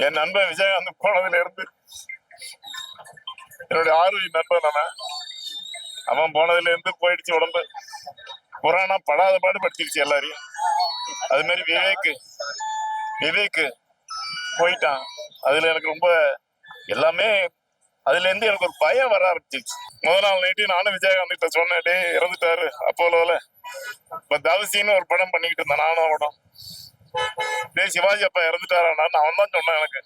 என் நண்பன் விஜயகாந்த் போனதுல இருந்து என்னுடைய ஆரோக்கிய நண்பன் அவன் போனதுல இருந்து போயிடுச்சு உடம்பு. கொரோனா படாத பாடு படுத்திடுச்சு எல்லாரையும். அது மாதிரி விவேக் போயிட்டான். அதுல எனக்கு ரொம்ப எல்லாமே அதுல இருந்து எனக்கு ஒரு பயம் வர ஆரம்பிச்சிச்சு. முதல் நாள் நைட்டு நானும் விஜயகாந்த் கிட்ட சொன்னேன், டே இறந்துட்டாரு அப்போல. இப்ப தவசின்னு ஒரு படம் பண்ணிக்கிட்டு இருந்தேன் நானும் அவனும். டே சிவாஜி அப்பா இறந்துட்டாரான்னு அவன் தான் சொன்னான் எனக்கு.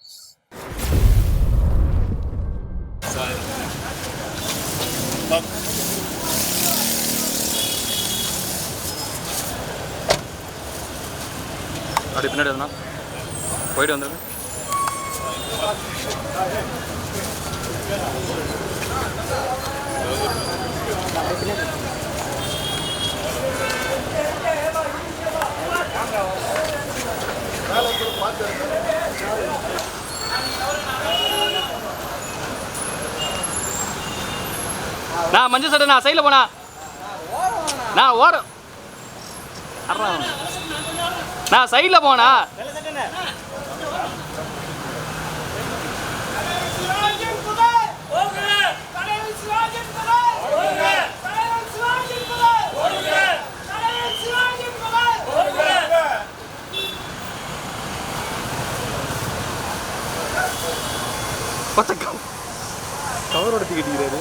அப்படி பின்னாடி வந்தா போயிட்டு வந்துடுங்க. நான் மஞ்சள் சட்டை நான் சைடில் போனா நான் ஓரம் நான் சைடில் போனா கவரோட கட்டிக்கிறாரு.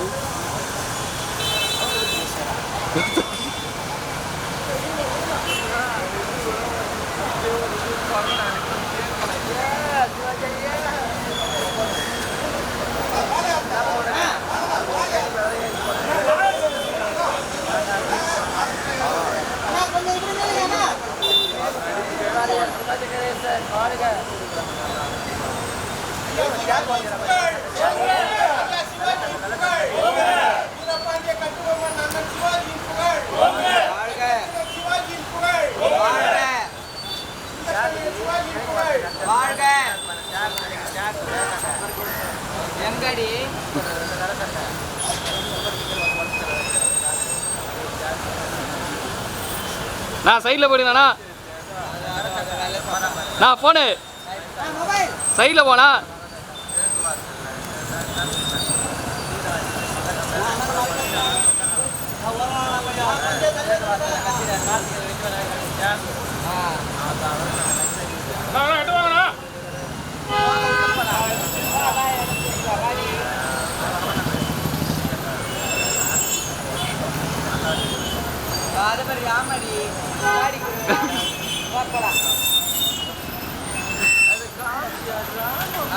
எங்கடி நான் சைடில் போயிடுங்கண்ணா. நான் போனு சைடில் போனா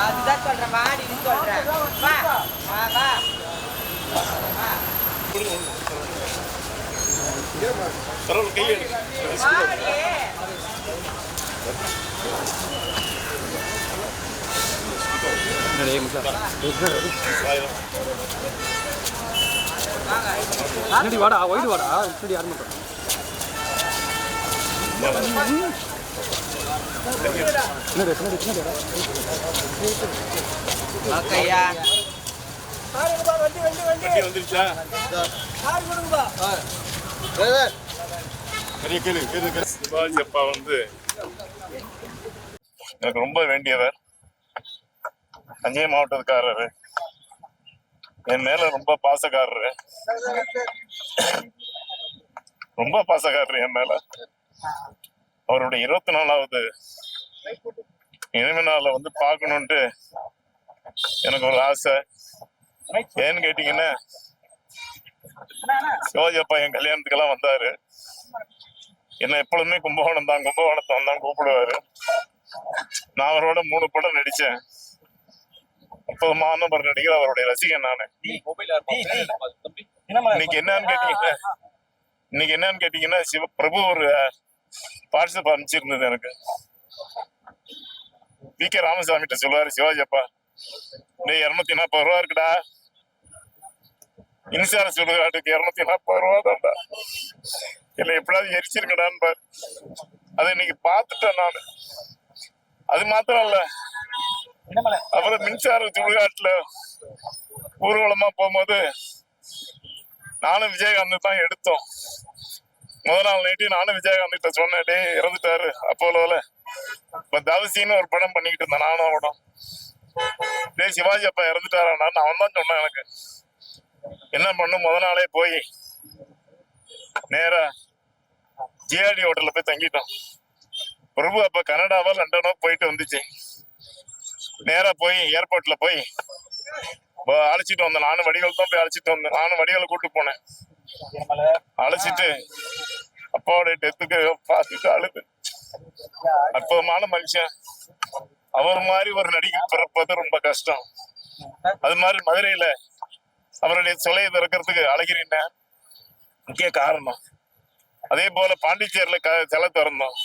அதுதான் சொல்றேன், வாடின்னு சொல்றேன். வா வா வா பின்னாடி வாடா, ஒயிட் வாடா, பின்னாடி யாரும் மாட்டோம். ஓகேயா வந்துருச்சா? சிவாஜி அப்பா எனக்கு ரொம்ப வேண்டியவர். தஞ்சை மாவட்டத்துக்காரரு, என் மேல ரொம்ப பாசக்காரரு, ரொம்ப பாசக்காரரு என் மேல. அவருடைய 24வது நினைவு நாளை பார்க்கணுன்ட்டு எனக்கு ஒரு ஆசை. ஏன்னு கேட்டீங்கன்னா, சிவாஜி அப்பா என் கல்யாணத்துக்கெல்லாம் வந்தாரு. என்ன எப்பொழுதுமே கும்பகோணத்தை வந்தான் கூப்பிடுவாரு. நான் அவரோட 3 படம் நடிச்சேன். 30 நம்பர் நடிக்கிற அவருடைய ரசிகன் நானு. இன்னைக்கு என்னன்னு கேட்டீங்கன்னா பிரபு ஒரு வாட்ஸ்அப் அனுப்பிச்சிருந்தது எனக்கு. வி கே ராமசாமி கிட்ட சொல்லுவாரு, சிவாஜி அப்பா 240 ரூபா இருக்குடா, இன்சார சுடுகாட்டுக்கு 240 ரூபா தான்டா, என்ன எப்படியாவது எரிச்சிருக்கடான்னு பாரு. அதை இன்னைக்கு பார்த்துட்டேன் நான். அது மாத்திரம் இல்ல, அப்புறம் மின்சார சுடுகாட்டுல ஊர்வலமா போகும்போது நானும் விஜயகாந்த் தான் எடுத்தோம். முதல் நாள் நைட்டு நானும் விஜயகாந்த் கிட்ட சொன்னேன், டே இறந்துட்டாரு அப்போல. இப்ப தவசின்னு ஒரு படம் பண்ணிக்கிட்டு இருந்தேன் நானும் அவனும். டேய் சிவாஜி அப்பா இறந்துட்டாரான்னு அவன் தான் சொன்னான் எனக்கு. என்ன பண்ணும், முத நாளே போய் நேரா ஜிஆர்டி ஹோட்டல்ல போய் தங்கிட்டோம். பிரபு அப்ப கனடாவோ லண்டனோ போயிட்டு வந்துச்சு. நேரா போய் ஏர்போர்ட்ல போய் அழைச்சிட்டு வந்தேன். நானும் வடிகள் தான் போய் அழைச்சிட்டு வந்தேன். நானும் வடிகளை கூட்டு போனேன். அழைச்சிட்டு அப்பாவோட டெத்துக்கு பார்த்துட்டு அழுது. அற்புதமான மனுஷன். அவர் மாதிரி ஒரு நடிகர் பிறப்பது ரொம்ப கஷ்டம். அது மாதிரி மதுரையில அவருடைய சிலையை திறக்கிறதுக்கு அழகிரின்ன முக்கிய காரணம். அதே போல பாண்டிச்சேரியில சிலை திறந்தோம்.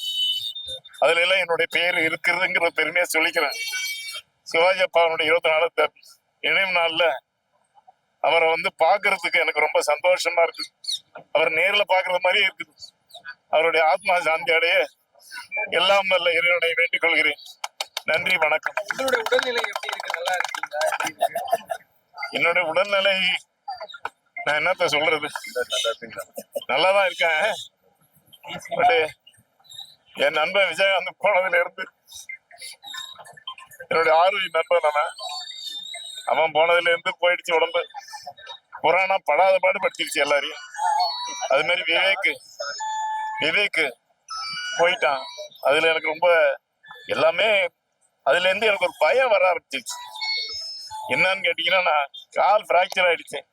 அதுல எல்லாம் என்னுடைய பேர் இருக்குதுங்கிற பெருமையா சொல்லிக்கிறேன். சிவாஜி அப்பாவுடைய 24 நினைவு நாள்ல அவரை பாக்குறதுக்கு எனக்கு ரொம்ப சந்தோஷமா இருக்கு. அவர் நேர்ல பாக்குறது மாதிரியே இருக்குது. அவருடைய ஆத்மா சாந்தி அடைய எல்லாம் வல்ல இறைவனை வேண்டிக் கொள்கிறேன். நன்றி, வணக்கம். உடல்நிலை எப்படி இருக்கு? நல்லா இருக்கீங்களா? என்னுடைய உடல்நிலை நான் என்னத்த சொல்றது, நல்லாதான் இருக்கேன். பட் என் நண்பன் விஜயகாந்த் போனதுல இருந்து என்னுடைய ஆரோக்கிய நண்பன் அவன் போனதுல இருந்து போயிடுச்சு உடம்பு. கொரோனா படாத பாடு படுத்திருச்சு எல்லாரையும். அது மாதிரி விவேக்கு போயிட்டான். அதுல எனக்கு ரொம்ப எல்லாமே அதுல இருந்து எனக்கு ஒரு பயம் வர ஆரம்பிச்சிருச்சு. என்னன்னு கேட்டீங்கன்னா, நான் கால் பிராக்சர் ஆயிடுச்சேன்.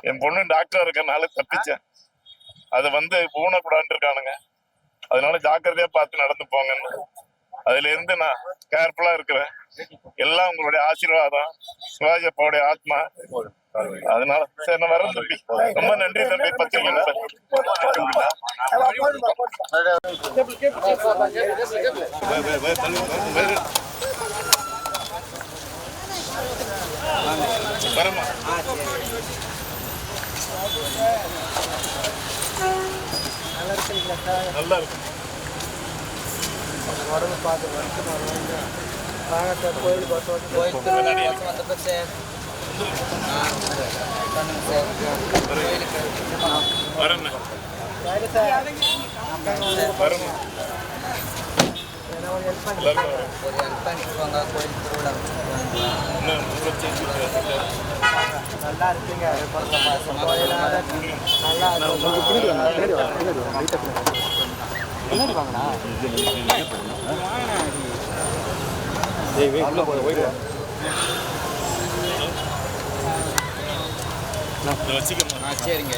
என் பொண்ணு டாக்டரா இருக்கனால தப்பிச்சேன். அது ஊனக்கூடாதுன்னு இருக்கானுங்க. அதனால ஜாக்கிரதையா பார்த்து நடந்து போங்கன்னு அதுல இருந்து நான் கேர்ஃபுல்லா இருக்கிறேன். எல்லாம் உங்களுடைய ஆசீர்வாதம், சிவாஜி அப்பாவுடைய ஆத்மா. அதனால சரி, நான் வரேன் தம்பி. ரொம்ப நன்றி தம்பி. பத்திரிகை வரமா நல்லா இருக்கு. உடம்பு பார்த்து வாங்க கோயில் வந்தப்போ சார் வரேன் வரமா ஒரு ஹெல்ப் பண்ணிக்குவாங்க. கோயில் திருவிழா நல்லா இருக்குங்க. வச்சுக்கிறேன். சரிங்க.